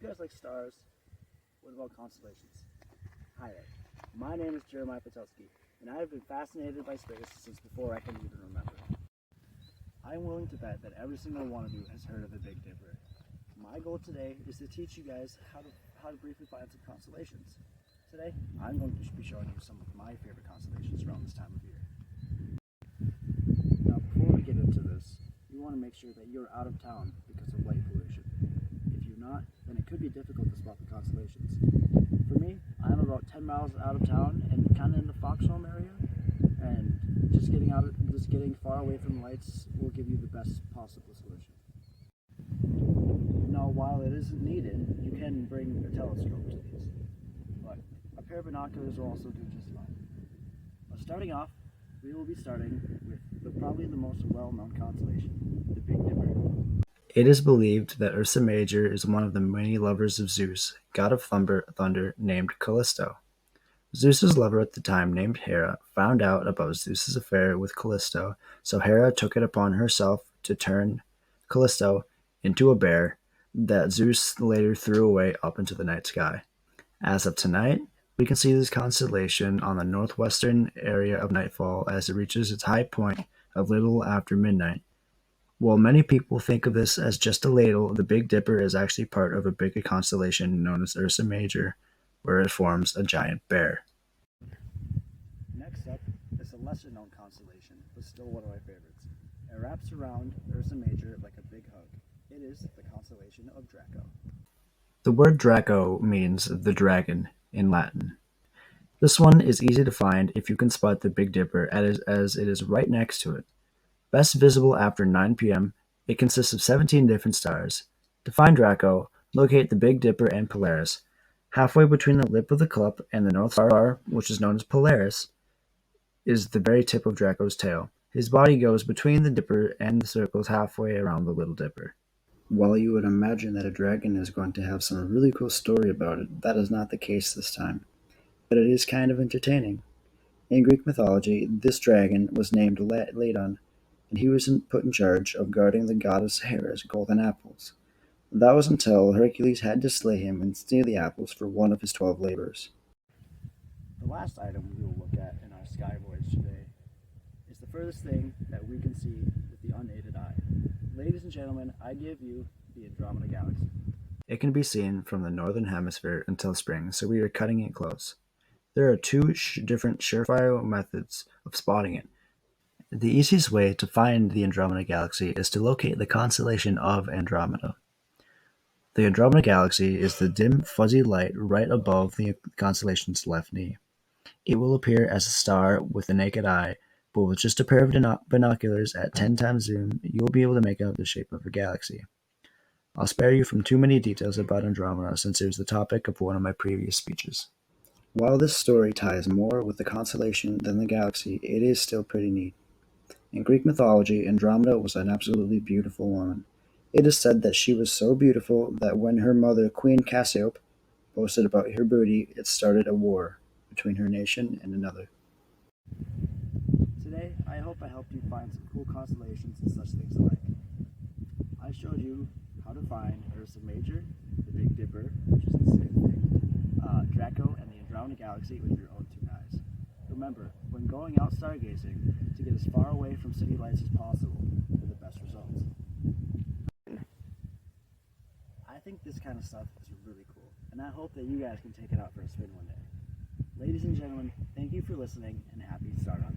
you guys like stars? What about constellations? Hi there. My name is Jeremiah Patelski, and I have been fascinated by space since before I can even remember. I am willing to bet that every single one of you has heard of the Big Dipper. My goal today is to teach you guys how to briefly find some constellations. Today, I'm going to be showing you some of my favorite constellations around this time of year. Now, before we get into this, you want to make sure that you're out of town because of light pollution. If you're not, then it could be difficult to spot the constellations. For me, I'm about 10 miles out of town and kind of in the Foxhome area, and just getting far away from the lights will give you the best possible solution. Now, while it isn't needed, you can bring a telescope to these, but a pair of binoculars will also do just fine. Now, starting off, we will be starting with probably the most well-known constellation, the Big Dipper. It is believed that Ursa Major is one of the many lovers of Zeus, god of thunder named Callisto. Zeus's lover at the time, named Hera, found out about Zeus's affair with Callisto, so Hera took it upon herself to turn Callisto into a bear that Zeus later threw away up into the night sky. As of tonight, we can see this constellation on the northwestern area of nightfall as it reaches its high point a little after midnight. While many people think of this as just a ladle, the Big Dipper is actually part of a bigger constellation known as Ursa Major, where it forms a giant bear. Next up is a lesser known constellation, but still one of my favorites. It wraps around Ursa Major like a big hug. It is the constellation of Draco. The word Draco means the dragon in Latin. This one is easy to find if you can spot the Big Dipper as it is right next to it. Best visible after 9 p.m., it consists of 17 different stars. To find Draco, locate the Big Dipper and Polaris. Halfway between the lip of the cup and the North Star, which is known as Polaris, is the very tip of Draco's tail. His body goes between the Dipper and the circles halfway around the Little Dipper. While you would imagine that a dragon is going to have some really cool story about it, that is not the case this time. But it is kind of entertaining. In Greek mythology, this dragon was named Ladon, and he was put in charge of guarding the goddess Hera's golden apples. That was until Hercules had to slay him and steal the apples for one of his 12 labors. The last item we will look at in our sky voyage today is the furthest thing that we can see with the unaided eye. Ladies and gentlemen, I give you the Andromeda Galaxy. It can be seen from the northern hemisphere until spring, so we are cutting it close. There are two different surefire methods of spotting it. The easiest way to find the Andromeda Galaxy is to locate the constellation of Andromeda. The Andromeda Galaxy is the dim, fuzzy light right above the constellation's left knee. It will appear as a star with the naked eye, but with just a pair of binoculars at 10 times zoom, you will be able to make out the shape of a galaxy. I'll spare you from too many details about Andromeda since it was the topic of one of my previous speeches. While this story ties more with the constellation than the galaxy, it is still pretty neat. In Greek mythology, Andromeda was an absolutely beautiful woman. It is said that she was so beautiful that when her mother, Queen Cassiope, boasted about her beauty, it started a war between her nation and another. Today, I hope I helped you find some cool constellations and such things alike. I showed you how to find Ursa Major, the Big Dipper, which is the same thing, Draco, and the Andromeda Galaxy with your own two eyes. Remember, when going out stargazing, to get as far away from city lights as possible for the best results. I think this kind of stuff is really cool, and I hope that you guys can take it out for a spin one day. Ladies and gentlemen, thank you for listening, and happy Stardom.